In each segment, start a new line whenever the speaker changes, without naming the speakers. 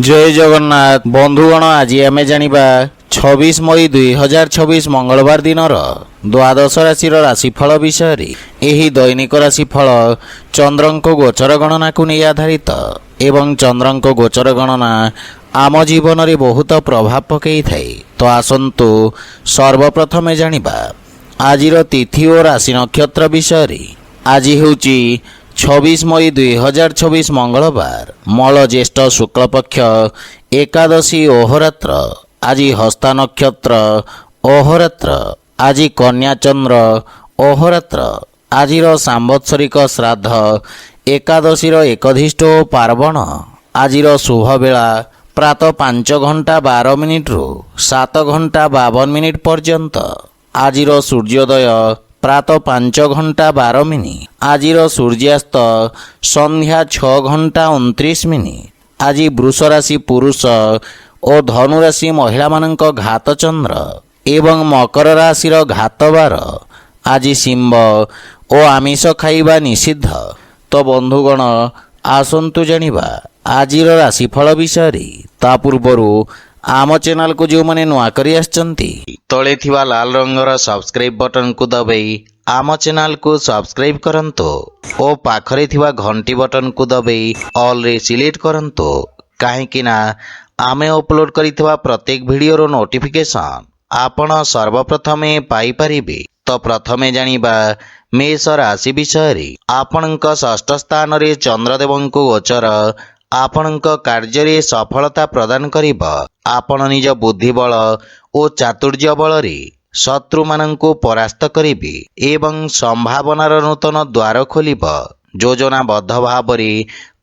जय जगन्नाथ बंधुगण आज आम जाना 26 मई 2026 मंगलवार दिन द्वादश राशि राशिफल विषय। यही दैनिक राशिफल चंद्रंक गोचर गणना को नहीं आधारित एवं चंद्रंक गोचर गणना आम जीवन में बहुत प्रभाव पकई थाए। तो आसंतु सर्वप्रथमे जानिबा आजिर तिथि और राशि नक्षत्र विषय। आज होची 26 मई 2026 मंगलवार मल ज्येष्ठ शुक्लपक्ष एकादशी ओहरात्र। आज हस्ता नक्षत्र ओहरात्र। आज कन्या चंद्र ओहरात्र। आजिर सांवत्सरिक श्राद्ध एकादशीर एकधिष्ठ पार्वण। आजिर शुभ बेला प्रातः 5 घंटा 12 मिनिट रु 7 घंटा 52 मिनिट पर्यंत। आजिर सूर्योदय प्रातः 5 घंटा 12 मिनिट। आजिर सूर्यास्त संध्या 6 घंटा 29 मिनिट। आज वृष राशि पुरुष और धनु राशि महिला मानक घात चंद्र एवं मकर राशि घात बार। आज सिंह और आमिष खाइबा निषिद्ध। तो बंधुगण आसंतु जानिबा आजिर राशिफल विषय। ता पूर्वरु आम चैनल को जो मैंने नुआ करी आछंती तले थिबा लाल रंगर सब्सक्राइब बटन को दबाई आम चैनल को सब्सक्राइब करंतो और पाखरे थिबा घंटी बटन को दबाई ऑल रे सिलेक्ट करंतो। काहेकि ना आमे अपलोड करिथिबा प्रत्येक वीडियोर नोटिफिकेशन आपण सर्वप्रथमे पाई परिबे। तो प्रथमे जानिबा मेष राशि विषय। आपणक षष्ठ स्थान रे चंद्रदेवंको गोचर आपणक कार्य सफलता प्रदान करिब। आपण निज बुद्धिबल और चातुर्य बल रे शत्रु मानंको परास्त करिबे एवं संभावनार नूतन द्वार खोलिब। योजनाबद्ध भाव रे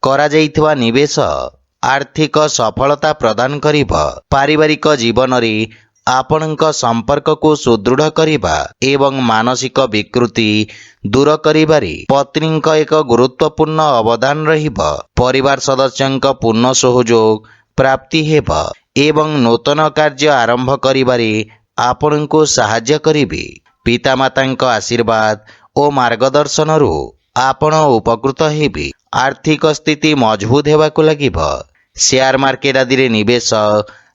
करा जाइथिबा निवेश आर्थिक सफलता प्रदान करिब। पारिवारिक जीवन रे आपणक संपर्क को सुदृढ़ करिबा एवं मानसिक विकृति दूर करिबारे पत्नीक एक गुरुत्वपूर्ण अवदान रहिब। परिवार सदस्यंक पूर्ण सहयोग प्राप्ति हेब एवं नूतन कार्य आरंभ करिबारे आपणको सहाय्य करिबे। पितामातांक आशीर्वाद और मार्गदर्शन रु आपण उपकृत हेबे। आर्थिक स्थिति मजबूत हेबाकु लागिब। शेयर मार्केट आदि रे निवेश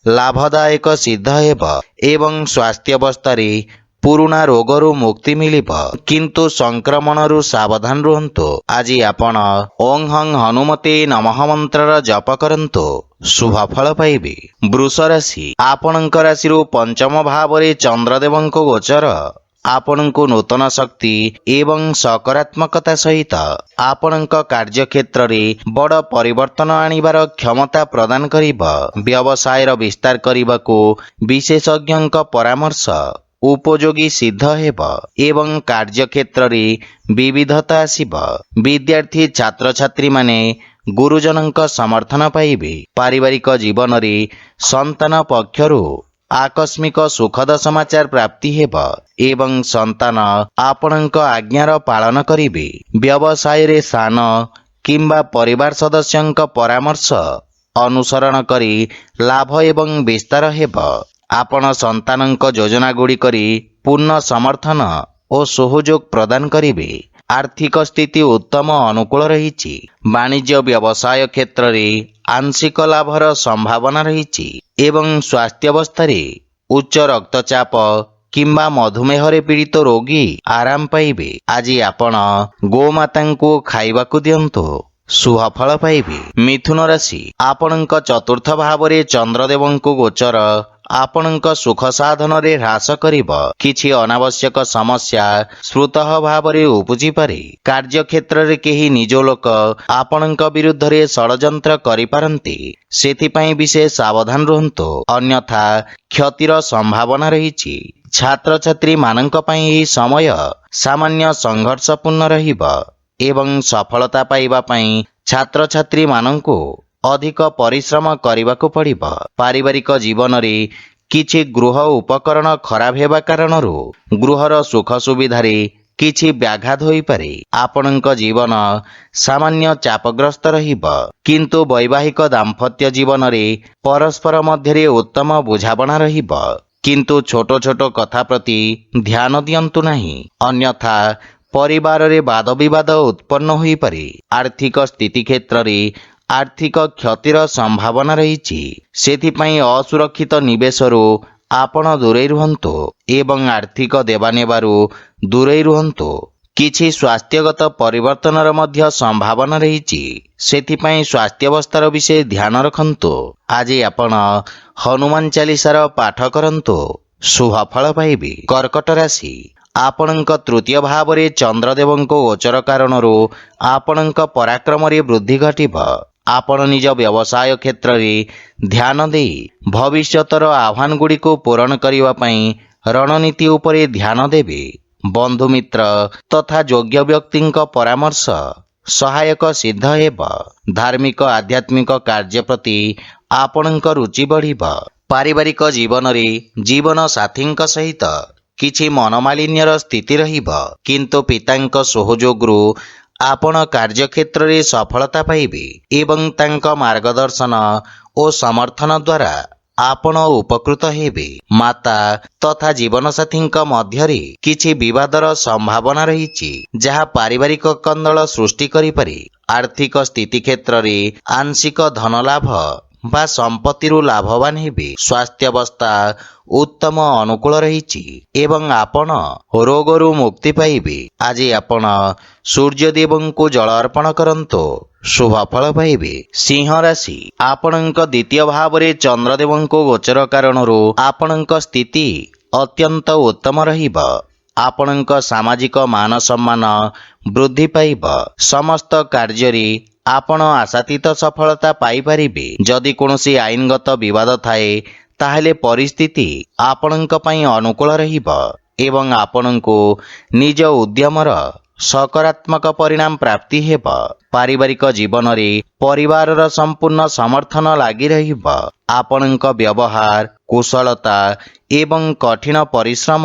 लाभदायक सिद्ध हेब एवं स्वास्थ्य अवस्था रे पुराना रोगरु मुक्ति मिलिब। किंतु संक्रमण रु सावधान रुहंतु। आज आपण ओं हं हनुमते नमः मंत्र जप करंतु शुभ फल पाइबे। वृष राशि आपणक राशि रु पंचम भाव रे चंद्रदेवंको गोचर आपणको नूतन शक्ति एवं सकारात्मकता सहित आपणक कार्य क्षेत्र रे बड़ परिवर्तन आनिबार क्षमता प्रदान करिब। व्यवसाय विस्तार करबाको विशेषज्ञक परामर्श उपयोगी सिद्ध हेब एवं कार्य क्षेत्र रे विविधता आसिब। विद्यार्थी छात्र छात्री माने गुरुजनक समर्थन पाइबे। पारिवारिक जीवन रे संतान पक्षरु आकस्मिक सुखद समाचार प्राप्ति हेब एवं संतान आपणक आज्ञार पालन करिबे। व्यवसाय रे सान किंबा परिवार सदस्यंक परामर्श अनुसरण करी लाभ एवं विस्तार हेब। आपण संतानंक योजना गुडी करी पूर्ण समर्थन और सहयोग प्रदान करिबे। आर्थिक स्थिति उत्तम अनुकूल रहिछि। वाणिज्य व्यवसाय क्षेत्र रे आंशिक लाभर संभावना रहिछि एवं स्वास्थ्य अवस्था रे उच्च रक्तचाप किंबा मधुमेह रे पीड़ित रोगी आराम पाइबे। आज आपण गोमाता को खाइबाकू दियंतु शुभ फल पाइबे। मिथुन राशि आपणक चतुर्थ भाव रे चंद्रदेवंको गोचर आपणक सुख साधन रे ह्रास करिब। किछि अनावश्यक समस्या श्रुतः भाव रे उपजी पारे। कार्य क्षेत्र रे केही निज लोक आपणक विरुद्ध रे षडयंत्र करि पारंती। सेथिपई विशेष सावधान रहंतु अन्यथा क्षतिर संभावना रहिछि। छात्र छात्री मानक पई एही समय सामान्य संघर्षपूर्ण रहिब एवं सफलता पाइबा पई छात्र छात्री मानंकु अधिक परिश्रम करबाकू पड़िब। पारिवारिक जीवन रे किछि गृह उपकरण खराब हेबा कारणरु गृहर सुख सुविधा रे किछि व्याघात होई पारे। आपणक जीवन सामान्य चापग्रस्त रहिब किंतु वैवाहिक दाम्पत्य जीवन रे परस्पर मध्य रे उत्तम बुझाबणा रहिब। किंतु छोट छोट कथा प्रति ध्यान दियंतु नाही अन्यथा परिवार रे वाद विवाद उत्पन्न होई पारे। आर्थिक स्थिति क्षेत्र रे ଆର୍ଥିକ କ୍ଷତିର ସମ୍ଭାବନା ରହିଛି। ସେଥିପାଇଁ ଅସୁରକ୍ଷିତ ନିବେଶରୁ ଆପଣ ଦୂରେଇ ରୁହନ୍ତୁ ଏବଂ ଆର୍ଥିକ ଦେବାନେବାରୁ ଦୂରେଇ ରୁହନ୍ତୁ। କିଛି ସ୍ୱାସ୍ଥ୍ୟଗତ ପରିବର୍ତ୍ତନର ମଧ୍ୟ ସମ୍ଭାବନା ରହିଛି। ସେଥିପାଇଁ ସ୍ୱାସ୍ଥ୍ୟାବସ୍ଥାର ବିଷୟ ଧ୍ୟାନ ରଖନ୍ତୁ। ଆଜି ଆପଣ ହନୁମାନ ଚାଳିଶାର ପାଠ କରନ୍ତୁ, ଶୁଭ ଫଳ ପାଇବେ। କର୍କଟ ରାଶି, ଆପଣଙ୍କ ତୃତୀୟ ଭାବରେ ଚନ୍ଦ୍ରଦେବଙ୍କ ଗୋଚର କାରଣରୁ ଆପଣଙ୍କ ପରାକ୍ରମରେ ବୃଦ୍ଧି ଘଟିବ। ଆପଣ ନିଜ ବ୍ୟବସାୟ କ୍ଷେତ୍ରରେ ଧ୍ୟାନ ଦେଇ ଭବିଷ୍ୟତର ଆହ୍ୱାନଗୁଡ଼ିକୁ ପୂରଣ କରିବା ପାଇଁ ରଣନୀତି ଉପରେ ଧ୍ୟାନ ଦେବେ। ବନ୍ଧୁମିତ୍ର ତଥା ଯୋଗ୍ୟ ବ୍ୟକ୍ତିଙ୍କ ପରାମର୍ଶ ସହାୟକ ସିଦ୍ଧ ହେବ। ଧାର୍ମିକ ଆଧ୍ୟାତ୍ମିକ କାର୍ଯ୍ୟ ପ୍ରତି ଆପଣଙ୍କ ରୁଚି ବଢ଼ିବ। ପାରିବାରିକ ଜୀବନରେ ଜୀବନ ସାଥୀଙ୍କ ସହିତ କିଛି ମନମାଳିନ୍ୟର ସ୍ଥିତି ରହିବ, କିନ୍ତୁ ପିତାଙ୍କ ସହଯୋଗରୁ ଆପଣ କାର୍ଯ୍ୟକ୍ଷେତ୍ରରେ ସଫଳତା ପାଇବେ ଏବଂ ତାଙ୍କ ମାର୍ଗଦର୍ଶନ ଓ ସମର୍ଥନ ଦ୍ୱାରା ଆପଣ ଉପକୃତ ହେବେ। ମାତା ତଥା ଜୀବନସାଥୀଙ୍କ ମଧ୍ୟରେ କିଛି ବିବାଦର ସମ୍ଭାବନା ରହିଛି, ଯାହା ପାରିବାରିକ କନ୍ଦଳ ସୃଷ୍ଟି କରିପାରେ। ଆର୍ଥିକ ସ୍ଥିତି କ୍ଷେତ୍ରରେ ଆଂଶିକ ଧନଲାଭ ବା ସମ୍ପତ୍ତିରୁ ଲାଭବାନ ହେବେ। ସ୍ୱାସ୍ଥ୍ୟାବସ୍ଥା ଉତ୍ତମ ଅନୁକୂଳ ରହିଛି ଏବଂ ଆପଣ ରୋଗରୁ ମୁକ୍ତି ପାଇବେ। ଆଜି ଆପଣ ସୂର୍ଯ୍ୟଦେବଙ୍କୁ ଜଳ ଅର୍ପଣ କରନ୍ତୁ, ଶୁଭ ଫଳ ପାଇବେ। ସିଂହ ରାଶି, ଆପଣଙ୍କ ଦ୍ୱିତୀୟ ଭାବରେ ଚନ୍ଦ୍ରଦେବଙ୍କ ଗୋଚର କାରଣରୁ ଆପଣଙ୍କ ସ୍ଥିତି ଅତ୍ୟନ୍ତ ଉତ୍ତମ ରହିବ। ଆପଣଙ୍କ ସାମାଜିକ ମାନ ସମ୍ମାନ ବୃଦ୍ଧି ପାଇବ। ସମସ୍ତ କାର୍ଯ୍ୟରେ ଆପଣ ଆଶାତୀତ ସଫଳତା ପାଇପାରିବେ। ଯଦି କୌଣସି ଆଇନଗତ ବିବାଦ ଥାଏ ତାହେଲେ ପରିସ୍ଥିତି ଆପଣଙ୍କ ପାଇଁ ଅନୁକୂଳ ରହିବ ଏବଂ ଆପଣଙ୍କୁ ନିଜ ଉଦ୍ୟମର ସକାରାତ୍ମକ ପରିଣାମ ପ୍ରାପ୍ତି ହେବ। ପାରିବାରିକ ଜୀବନରେ ପରିବାରର ସମ୍ପୂର୍ଣ୍ଣ ସମର୍ଥନ ଲାଗି ରହିବ। ଆପଣଙ୍କ ବ୍ୟବହାର, କୁଶଳତା ଏବଂ କଠିନ ପରିଶ୍ରମ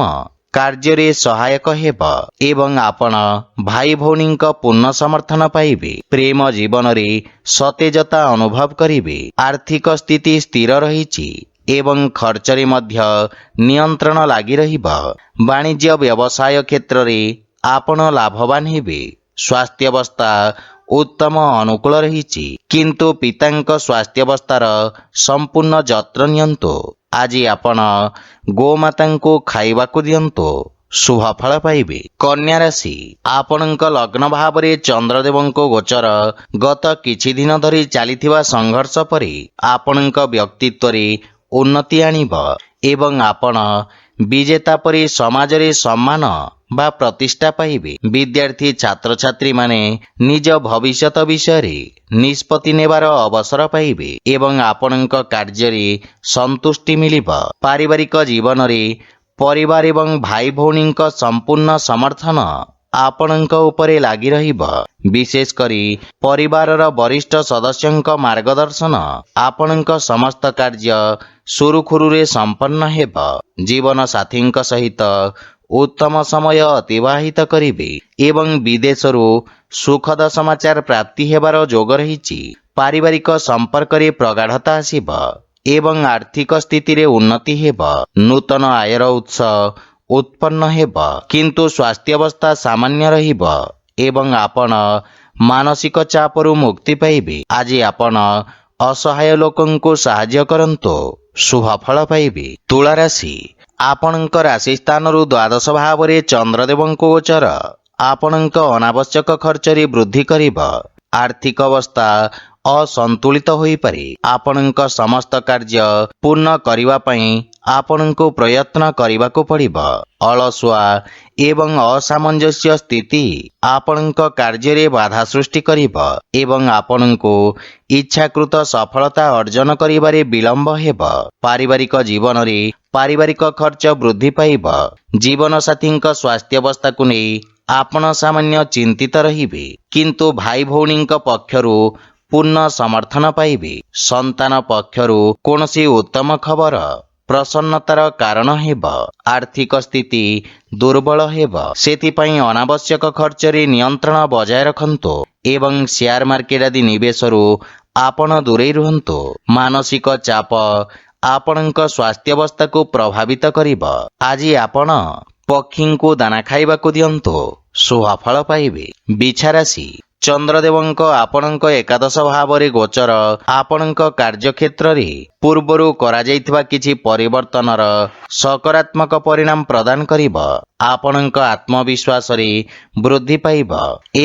କାର୍ଯ୍ୟରେ ସହାୟକ ହେବ ଏବଂ ଆପଣ ଭାଇ ଭଉଣୀଙ୍କ ପୂର୍ଣ୍ଣ ସମର୍ଥନ ପାଇବେ। ପ୍ରେମ ଜୀବନରେ ସତେଜତା ଅନୁଭବ କରିବେ। ଆର୍ଥିକ ସ୍ଥିତି ସ୍ଥିର ରହିଛି ଏବଂ ଖର୍ଚ୍ଚରେ ମଧ୍ୟ ନିୟନ୍ତ୍ରଣ ଲାଗି ରହିବ। ବାଣିଜ୍ୟ ବ୍ୟବସାୟ କ୍ଷେତ୍ରରେ ଆପଣ ଲାଭବାନ ହେବେ। ସ୍ୱାସ୍ଥ୍ୟାବସ୍ଥା ଉତ୍ତମ ଅନୁକୂଳ ରହିଛି, କିନ୍ତୁ ପିତାଙ୍କ ସ୍ୱାସ୍ଥ୍ୟାବସ୍ଥାର ସମ୍ପୂର୍ଣ୍ଣ ଯତ୍ନ ନିଅନ୍ତୁ। ଆଜି ଆପଣ ଗୋମାତାଙ୍କୁ ଖାଇବାକୁ ଦିଅନ୍ତୁ, ଶୁଭ ଫଳ ପାଇବେ। କନ୍ୟା ରାଶି, ଆପଣଙ୍କ ଲଗ୍ନ ଭାବରେ ଚନ୍ଦ୍ରଦେବଙ୍କ ଗୋଚର ଗତ କିଛି ଦିନ ଧରି ଚାଲିଥିବା ସଂଘର୍ଷ ପରେ ଆପଣଙ୍କ ବ୍ୟକ୍ତିତ୍ୱରେ ଉନ୍ନତି ଆଣିବ ଏବଂ ଆପଣ ବିଜେତା ପରି ସମାଜରେ ସମ୍ମାନ ବା ପ୍ରତିଷ୍ଠା ପାଇବେ। ବିଦ୍ୟାର୍ଥୀ ଛାତ୍ରଛାତ୍ରୀମାନେ ନିଜ ଭବିଷ୍ୟତ ବିଷୟରେ ନିଷ୍ପତ୍ତି ନେବାର ଅବସର ପାଇବେ ଏବଂ ଆପଣଙ୍କ କାର୍ଯ୍ୟରେ ସନ୍ତୁଷ୍ଟି ମିଳିବ। ପାରିବାରିକ ଜୀବନରେ ପରିବାର ଏବଂ ଭାଇ ଭଉଣୀଙ୍କ ସମ୍ପୂର୍ଣ୍ଣ ସମର୍ଥନ ଆପଣଙ୍କ ଉପରେ ଲାଗି ରହିବ। ବିଶେଷ କରି ପରିବାରର ବରିଷ୍ଠ ସଦସ୍ୟଙ୍କ ମାର୍ଗଦର୍ଶନ ଆପଣଙ୍କ ସମସ୍ତ କାର୍ଯ୍ୟ ସୁରୁଖୁରୁରେ ସମ୍ପନ୍ନ ହେବ। ଜୀବନ ସାଥୀଙ୍କ ସହିତ ଉତ୍ତମ ସମୟ ଅତିବାହିତ କରିବେ ଏବଂ ବିଦେଶରୁ ସୁଖଦ ସମାଚାର ପ୍ରାପ୍ତି ହେବାର ଯୋଗ ରହିଛି। ପାରିବାରିକ ସମ୍ପର୍କରେ ପ୍ରଗାଢ଼ତା ଆସିବ ଏବଂ ଆର୍ଥିକ ସ୍ଥିତିରେ ଉନ୍ନତି ହେବ। ନୂତନ ଆୟର ଉତ୍ସ ଉତ୍ପନ୍ନ ହେବ, କିନ୍ତୁ ସ୍ୱାସ୍ଥ୍ୟାବସ୍ଥା ସାମାନ୍ୟ ରହିବ ଏବଂ ଆପଣ ମାନସିକ ଚାପରୁ ମୁକ୍ତି ପାଇବେ। ଆଜି ଆପଣ ଅସହାୟ ଲୋକଙ୍କୁ ସାହାଯ୍ୟ କରନ୍ତୁ, ଶୁଭ ଫଳ ପାଇବେ। ତୁଳା ରାଶି, ଆପଣଙ୍କ ରାଶି ସ୍ଥାନରୁ ଦ୍ୱାଦଶ ଭାବରେ ଚନ୍ଦ୍ରଦେବଙ୍କ ଗୋଚର ଆପଣଙ୍କ ଅନାବଶ୍ୟକ ଖର୍ଚ୍ଚରେ ବୃଦ୍ଧି କରିବ। ଆର୍ଥିକ ଅବସ୍ଥା ଅସନ୍ତୁଳିତ ହୋଇପାରେ। ଆପଣଙ୍କ ସମସ୍ତ କାର୍ଯ୍ୟ ପୂର୍ଣ୍ଣ କରିବା ପାଇଁ ଆପଣଙ୍କୁ ପ୍ରୟତ୍ନ କରିବାକୁ ପଡ଼ିବ। ଅଳସୁଆ ଏବଂ ଅସାମଞ୍ଜସ୍ୟ ସ୍ଥିତି ଆପଣଙ୍କ କାର୍ଯ୍ୟରେ ବାଧା ସୃଷ୍ଟି କରିବ ଏବଂ ଆପଣଙ୍କୁ ଇଚ୍ଛାକୃତ ସଫଳତା ଅର୍ଜନ କରିବାରେ ବିଳମ୍ବ ହେବ। ପାରିବାରିକ ଜୀବନରେ ପାରିବାରିକ ଖର୍ଚ୍ଚ ବୃଦ୍ଧି ପାଇବ। ଜୀବନସାଥୀଙ୍କ ସ୍ୱାସ୍ଥ୍ୟାବସ୍ଥାକୁ ନେଇ ଆପଣ ସାମାନ୍ୟ ଚିନ୍ତିତ ରହିବେ, କିନ୍ତୁ ଭାଇ ଭଉଣୀଙ୍କ ପକ୍ଷରୁ ପୂର୍ଣ୍ଣ ସମର୍ଥନ ପାଇବେ। ସନ୍ତାନ ପକ୍ଷରୁ କୌଣସି ଉତ୍ତମ ଖବର ପ୍ରସନ୍ନତାର କାରଣ ହେବ। ଆର୍ଥିକ ସ୍ଥିତି ଦୁର୍ବଳ ହେବ, ସେଥିପାଇଁ ଅନାବଶ୍ୟକ ଖର୍ଚ୍ଚରେ ନିୟନ୍ତ୍ରଣ ବଜାୟ ରଖନ୍ତୁ ଏବଂ ସେୟାର ମାର୍କେଟ ଆଦି ନିବେଶରୁ ଆପଣ ଦୂରେଇ ରୁହନ୍ତୁ। ମାନସିକ ଚାପ ଆପଣଙ୍କ ସ୍ୱାସ୍ଥ୍ୟାବସ୍ଥାକୁ ପ୍ରଭାବିତ କରିବ। ଆଜି ଆପଣ ପକ୍ଷୀଙ୍କୁ ଦାନା ଖାଇବାକୁ ଦିଅନ୍ତୁ, ଶୁଭ ଫଳ ପାଇବେ। ବିଛା ରାଶି, ଚନ୍ଦ୍ରଦେବଙ୍କ ଆପଣଙ୍କ ଏକାଦଶ ଭାବରେ ଗୋଚର ଆପଣଙ୍କ କାର୍ଯ୍ୟକ୍ଷେତ୍ରରେ ପୂର୍ବରୁ କରାଯାଇଥିବା କିଛି ପରିବର୍ତ୍ତନର ସକାରାତ୍ମକ ପରିଣାମ ପ୍ରଦାନ କରିବ। ଆପଣଙ୍କ ଆତ୍ମବିଶ୍ୱାସରେ ବୃଦ୍ଧି ପାଇବ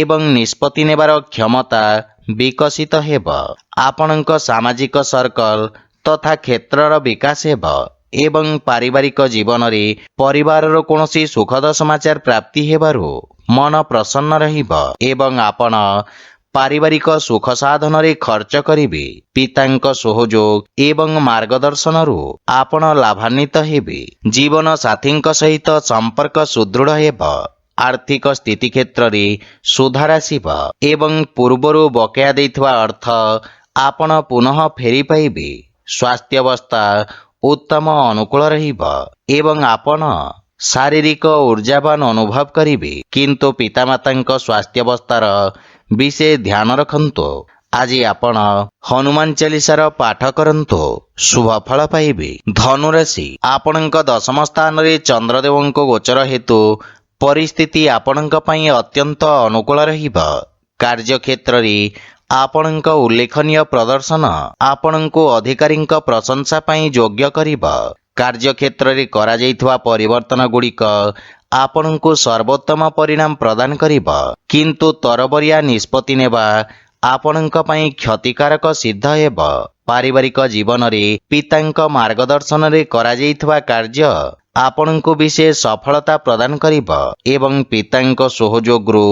ଏବଂ ନିଷ୍ପତ୍ତି ନେବାର କ୍ଷମତା ବିକଶିତ ହେବ। ଆପଣଙ୍କ ସାମାଜିକ ସର୍କଲ ତଥା କ୍ଷେତ୍ରର ବିକାଶ ହେବ ଏବଂ ପାରିବାରିକ ଜୀବନରେ ପରିବାରର କୌଣସି ସୁଖଦ ସମାଚାର ପ୍ରାପ୍ତି ହେବାରୁ ମନ ପ୍ରସନ୍ନ ରହିବ ଏବଂ ଆପଣ ପାରିବାରିକ ସୁଖ ସାଧନରେ ଖର୍ଚ୍ଚ କରିବେ। ପିତାଙ୍କ ସହଯୋଗ ଏବଂ ମାର୍ଗଦର୍ଶନରୁ ଆପଣ ଲାଭାନ୍ୱିତ ହେବେ। ଜୀବନ ସାଥୀଙ୍କ ସହିତ ସମ୍ପର୍କ ସୁଦୃଢ଼ ହେବ। ଆର୍ଥିକ ସ୍ଥିତି କ୍ଷେତ୍ରରେ ସୁଧାର ଆସିବ ଏବଂ ପୂର୍ବରୁ ବକେୟା ଦେଇଥିବା ଅର୍ଥ ଆପଣ ପୁନଃ ଫେରି ପାଇବେ। ସ୍ୱାସ୍ଥ୍ୟାବସ୍ଥା ଉତ୍ତମ ଅନୁକୂଳ ରହିବ ଏବଂ ଆପଣ ଶାରୀରିକ ଊର୍ଜାବାନ ଅନୁଭବ କରିବେ। କିନ୍ତୁ ପିତାମାତାଙ୍କ ସ୍ୱାସ୍ଥ୍ୟାବସ୍ଥାର ବିଶେଷ ଧ୍ୟାନ ରଖନ୍ତୁ। ଆଜି ଆପଣ ହନୁମାନ ଚାଳିଶାର ପାଠ କରନ୍ତୁ, ଶୁଭ ଫଳ ପାଇବେ। ଧନୁରାଶି, ଆପଣଙ୍କ ଦଶମ ସ୍ଥାନରେ ଚନ୍ଦ୍ରଦେବଙ୍କ ଗୋଚର ହେତୁ ପରିସ୍ଥିତି ଆପଣଙ୍କ ପାଇଁ ଅତ୍ୟନ୍ତ ଅନୁକୂଳ ରହିବ। କାର୍ଯ୍ୟକ୍ଷେତ୍ରରେ ଆପଣଙ୍କ ଉଲ୍ଲେଖନୀୟ ପ୍ରଦର୍ଶନ ଆପଣଙ୍କୁ ଅଧିକାରୀଙ୍କ ପ୍ରଶଂସା ପାଇଁ ଯୋଗ୍ୟ କରିବ। କାର୍ଯ୍ୟକ୍ଷେତ୍ରରେ କରାଯାଇଥିବା ପରିବର୍ତ୍ତନ ଗୁଡ଼ିକ ଆପଣଙ୍କୁ ସର୍ବୋତ୍ତମ ପରିଣାମ ପ୍ରଦାନ କରିବ, କିନ୍ତୁ ତରବରିଆ ନିଷ୍ପତ୍ତି ନେବା ଆପଣଙ୍କ ପାଇଁ କ୍ଷତିକାରକ ସିଦ୍ଧ ହେବ। ପାରିବାରିକ ଜୀବନରେ ପିତାଙ୍କ ମାର୍ଗଦର୍ଶନରେ କରାଯାଇଥିବା କାର୍ଯ୍ୟ ଆପଣଙ୍କୁ ବିଶେଷ ସଫଳତା ପ୍ରଦାନ କରିବ ଏବଂ ପିତାଙ୍କ ସହଯୋଗରୁ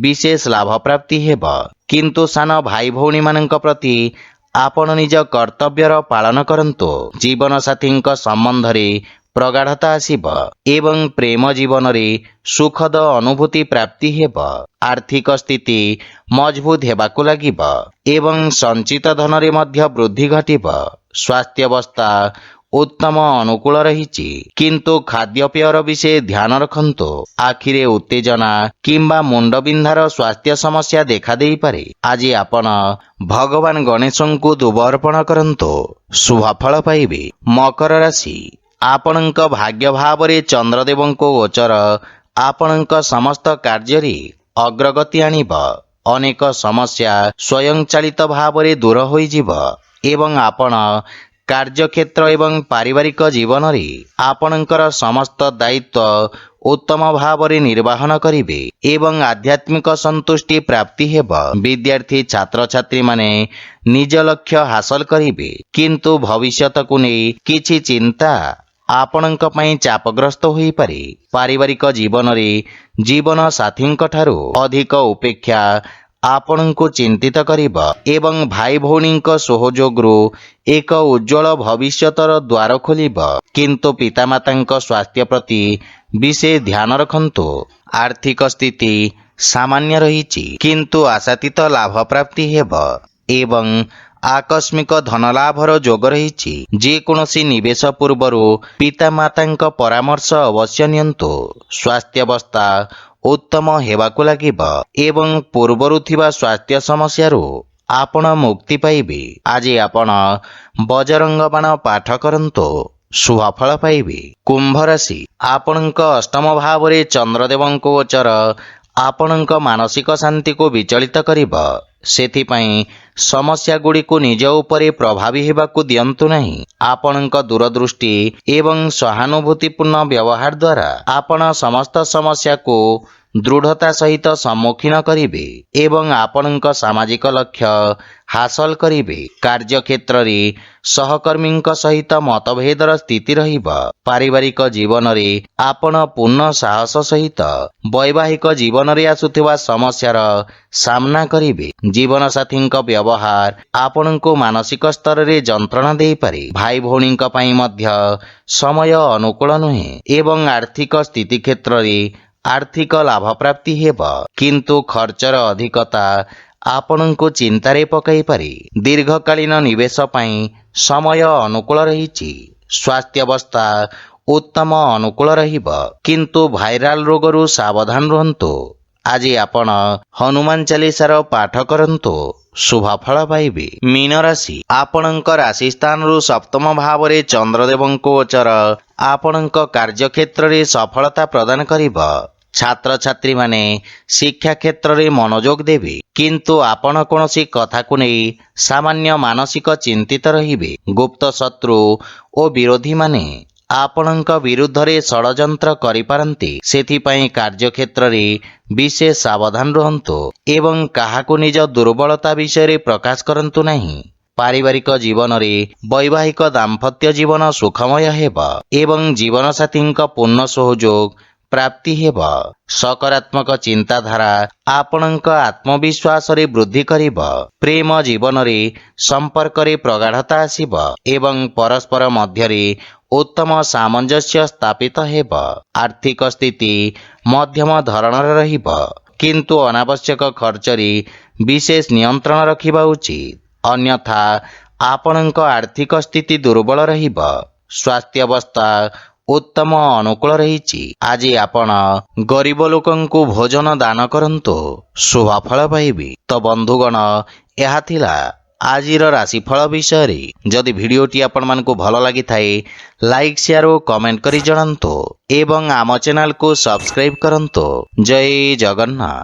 ବିଶେଷ ଲାଭ ପ୍ରାପ୍ତି ହେବ। କିନ୍ତୁ ସାନ ଭାଇ ଭଉଣୀମାନଙ୍କ ପ୍ରତି ଆପଣ ନିଜ କର୍ତ୍ତବ୍ୟର ପାଳନ କରନ୍ତୁ। ଜୀବନସାଥୀଙ୍କ ସମ୍ବନ୍ଧରେ ପ୍ରଗାଢ଼ତା ଆସିବ ଏବଂ ପ୍ରେମ ଜୀବନରେ ସୁଖଦ ଅନୁଭୂତି ପ୍ରାପ୍ତି ହେବ। ଆର୍ଥିକ ସ୍ଥିତି ମଜବୁତ ହେବାକୁ ଲାଗିବ ଏବଂ ସଞ୍ଚିତ ଧନରେ ମଧ୍ୟ ବୃଦ୍ଧି ଘଟିବ। ସ୍ୱାସ୍ଥ୍ୟାବସ୍ଥା ଉତ୍ତମ ଅନୁକୂଳ ରହିଛି, କିନ୍ତୁ ଖାଦ୍ୟପେୟର ବିଷୟ ଧ୍ୟାନ ରଖନ୍ତୁ। ଆଖିରେ ଉତ୍ତେଜନା କିମ୍ବା ମୁଣ୍ଡବିନ୍ଧାର ସ୍ୱାସ୍ଥ୍ୟ ସମସ୍ୟା ଦେଖାଦେଇପାରେ। ଆଜି ଆପଣ ଭଗବାନ ଗଣେଶଙ୍କୁ ଧୂପ ଅର୍ପଣ କରନ୍ତୁ, ଶୁଭ ଫଳ ପାଇବେ। ମକର ରାଶି, ଆପଣଙ୍କ ଭାଗ୍ୟ ଭାବରେ ଚନ୍ଦ୍ରଦେବଙ୍କ ଗୋଚର ଆପଣଙ୍କ ସମସ୍ତ କାର୍ଯ୍ୟରେ ଅଗ୍ରଗତି ଆଣିବ। ଅନେକ ସମସ୍ୟା ସ୍ୱୟଂଚାଳିତ ଭାବରେ ଦୂର ହୋଇଯିବ ଏବଂ ଆପଣ କାର୍ଯ୍ୟକ୍ଷେତ୍ର ଏବଂ ପାରିବାରିକ ଜୀବନରେ ଆପଣଙ୍କର ସମସ୍ତ ଦାୟିତ୍ୱ ଉତ୍ତମ ଭାବରେ ନିର୍ବାହନ କରିବେ ଏବଂ ଆଧ୍ୟାତ୍ମିକ ସନ୍ତୁଷ୍ଟି ପ୍ରାପ୍ତି ହେବ। ବିଦ୍ୟାର୍ଥୀ ଛାତ୍ରଛାତ୍ରୀମାନେ ନିଜ ଲକ୍ଷ୍ୟ ହାସଲ କରିବେ, କିନ୍ତୁ ଭବିଷ୍ୟତକୁ ନେଇ କିଛି ଚିନ୍ତା ଆପଣଙ୍କ ପାଇଁ ଚାପଗ୍ରସ୍ତ ହୋଇପାରେ। ପାରିବାରିକ ଜୀବନରେ ଜୀବନ ସାଥୀଙ୍କଠାରୁ ଅଧିକ ଉପେକ୍ଷା ଆପଣଙ୍କୁ ଚିନ୍ତିତ କରିବ ଏବଂ ଭାଇ ଭଉଣୀଙ୍କ ସହଯୋଗରୁ ଏକ ଉଜ୍ଜଳ ଭବିଷ୍ୟତର ଦ୍ୱାର ଖୋଲିବ। କିନ୍ତୁ ପିତାମାତାଙ୍କ ସ୍ୱାସ୍ଥ୍ୟ ପ୍ରତି ବିଶେଷ ଧ୍ୟାନ ରଖନ୍ତୁ। ଆର୍ଥିକ ସ୍ଥିତି ସାମାନ୍ୟ ରହିଛି, କିନ୍ତୁ ଆଶାତୀତ ଲାଭ ପ୍ରାପ୍ତି ହେବ ଏବଂ ଆକସ୍ମିକ ଧନଲାଭର ଯୋଗ ରହିଛି। ଯେକୌଣସି ନିବେଶ ପୂର୍ବରୁ ପିତାମାତାଙ୍କ ପରାମର୍ଶ ଅବଶ୍ୟ ନିଅନ୍ତୁ। ସ୍ୱାସ୍ଥ୍ୟାବସ୍ଥା ଉତ୍ତମ ହେବାକୁ ଲାଗିବ ଏବଂ ପୂର୍ବରୁ ଥିବା ସ୍ୱାସ୍ଥ୍ୟ ସମସ୍ୟାରୁ ଆପଣ ମୁକ୍ତି ପାଇବେ। ଆଜି ଆପଣ ବଜରଙ୍ଗ ବାଣ ପାଠ କରନ୍ତୁ, ଶୁଭ ଫଳ ପାଇବେ। କୁମ୍ଭ ରାଶି, ଆପଣଙ୍କ ଅଷ୍ଟମ ଭାବରେ ଚନ୍ଦ୍ରଦେବଙ୍କ ଗୋଚର ଆପଣଙ୍କ ମାନସିକ ଶାନ୍ତିକୁ ବିଚଳିତ କରିବ। ସେଥିପାଇଁ ସମସ୍ୟାଗୁଡ଼ିକୁ ନିଜ ଉପରେ ପ୍ରଭାବୀ ହେବାକୁ ଦିଅନ୍ତୁ ନାହିଁ। ଆପଣଙ୍କ ଦୂରଦୃଷ୍ଟି ଏବଂ ସହାନୁଭୂତିପୂର୍ଣ୍ଣ ବ୍ୟବହାର ଦ୍ୱାରା ଆପଣ ସମସ୍ତ ସମସ୍ୟାକୁ ଦୃଢ଼ତା ସହିତ ସମ୍ମୁଖୀନ କରିବେ ଏବଂ ଆପଣଙ୍କ ସାମାଜିକ ଲକ୍ଷ୍ୟ ହାସଲ କରିବେ। କାର୍ଯ୍ୟକ୍ଷେତ୍ରରେ ସହକର୍ମୀଙ୍କ ସହିତ ମତଭେଦର ସ୍ଥିତି ରହିବ। ପାରିବାରିକ ଜୀବନରେ ଆପଣ ପୂର୍ଣ୍ଣ ସାହସ ସହିତ ବୈବାହିକ ଜୀବନରେ ଆସୁଥିବା ସମସ୍ୟାର ସାମ୍ନା କରିବେ। ଜୀବନସାଥୀଙ୍କ ବ୍ୟବହାର ଆପଣଙ୍କୁ ମାନସିକ ସ୍ତରରେ ଯନ୍ତ୍ରଣା ଦେଇପାରେ। ଭାଇ ଭଉଣୀଙ୍କ ପାଇଁ ମଧ୍ୟ ସମୟ ଅନୁକୂଳ ନୁହେଁ ଏବଂ ଆର୍ଥିକ ସ୍ଥିତି କ୍ଷେତ୍ରରେ ଆର୍ଥିକ ଲାଭ ପ୍ରାପ୍ତି ହେବ, କିନ୍ତୁ ଖର୍ଚ୍ଚର ଅଧିକତା ଆପଣଙ୍କୁ ଚିନ୍ତାରେ ପକାଇପାରେ। ଦୀର୍ଘକାଳୀନ ନିବେଶ ପାଇଁ ସମୟ ଅନୁକୂଳ ରହିଛି। ସ୍ୱାସ୍ଥ୍ୟାବସ୍ଥା ଉତ୍ତମ ଅନୁକୂଳ ରହିବ, କିନ୍ତୁ ଭାଇରାଲ ରୋଗରୁ ସାବଧାନ ରୁହନ୍ତୁ। ଆଜି ଆପଣ ହନୁମାନ ଚାଳିଶାର ପାଠ କରନ୍ତୁ, ଶୁଭ ଫଳ ପାଇବେ। ମୀନ ରାଶି, ଆପଣଙ୍କ ରାଶି ସ୍ଥାନରୁ ସପ୍ତମ ଭାବରେ ଚନ୍ଦ୍ରଦେବଙ୍କ ଗୋଚର ଆପଣଙ୍କ କାର୍ଯ୍ୟକ୍ଷେତ୍ରରେ ସଫଳତା ପ୍ରଦାନ କରିବ। ଛାତ୍ରଛାତ୍ରୀମାନେ ଶିକ୍ଷା କ୍ଷେତ୍ରରେ ମନୋଯୋଗ ଦେବେ, କିନ୍ତୁ ଆପଣ କୌଣସି କଥାକୁ ନେଇ ସାମାନ୍ୟ ମାନସିକ ଚିନ୍ତିତ ରହିବେ। ଗୁପ୍ତ ଶତ୍ରୁ ଓ ବିରୋଧୀମାନେ ଆପଣଙ୍କ ବିରୁଦ୍ଧରେ ଷଡ଼ଯନ୍ତ୍ର କରିପାରନ୍ତି। ସେଥିପାଇଁ କାର୍ଯ୍ୟକ୍ଷେତ୍ରରେ ବିଶେଷ ସାବଧାନ ରୁହନ୍ତୁ ଏବଂ କାହାକୁ ନିଜ ଦୁର୍ବଳତା ବିଷୟରେ ପ୍ରକାଶ କରନ୍ତୁ ନାହିଁ। ପାରିବାରିକ ଜୀବନରେ ବୈବାହିକ ଦାମ୍ପତ୍ୟ ଜୀବନ ସୁଖମୟ ହେବ ଏବଂ ଜୀବନସାଥୀଙ୍କ ପୂର୍ଣ୍ଣ ସହଯୋଗ ପ୍ରାପ୍ତି ହେବ। ସକାରାତ୍ମକ ଚିନ୍ତାଧାରା ଆପଣଙ୍କ ଆତ୍ମବିଶ୍ୱାସରେ ବୃଦ୍ଧି କରିବ। ପ୍ରେମ ଜୀବନରେ ସମ୍ପର୍କରେ ପ୍ରଗାଢ଼ତା ଆସିବ ଏବଂ ପରସ୍ପର ମଧ୍ୟରେ ଉତ୍ତମ ସାମଞ୍ଜସ୍ୟ ସ୍ଥାପିତ ହେବ। ଆର୍ଥିକ ସ୍ଥିତି ମଧ୍ୟମ ଧରଣର ରହିବ, କିନ୍ତୁ ଅନାବଶ୍ୟକ ଖର୍ଚ୍ଚରେ ବିଶେଷ ନିୟନ୍ତ୍ରଣ ରଖିବା ଉଚିତ। ଅନ୍ୟଥା ଆପଣଙ୍କ ଆର୍ଥିକ ସ୍ଥିତି ଦୁର୍ବଳ ରହିବ। ସ୍ୱାସ୍ଥ୍ୟାବସ୍ଥା ଉତ୍ତମ ଅନୁକୂଳ ରହିଛି। ଆଜି ଆପଣ ଗରିବ ଲୋକଙ୍କୁ ଭୋଜନ ଦାନ କରନ୍ତୁ, ଶୁଭଫଳ ପାଇବେ। ତ ବନ୍ଧୁଗଣ, ଏହା ଥିଲା ଆଜିର ରାଶିଫଳ ବିଷୟରେ। ଯଦି ଭିଡ଼ିଓଟି ଆପଣମାନଙ୍କୁ ଭଲ ଲାଗିଥାଏ, ଲାଇକ୍, ସେୟାର ଓ କମେଣ୍ଟ କରି ଜଣାନ୍ତୁ ଏବଂ ଆମ ଚ୍ୟାନେଲକୁ ସବସ୍କ୍ରାଇବ୍ କରନ୍ତୁ। ଜୟ ଜଗନ୍ନାଥ।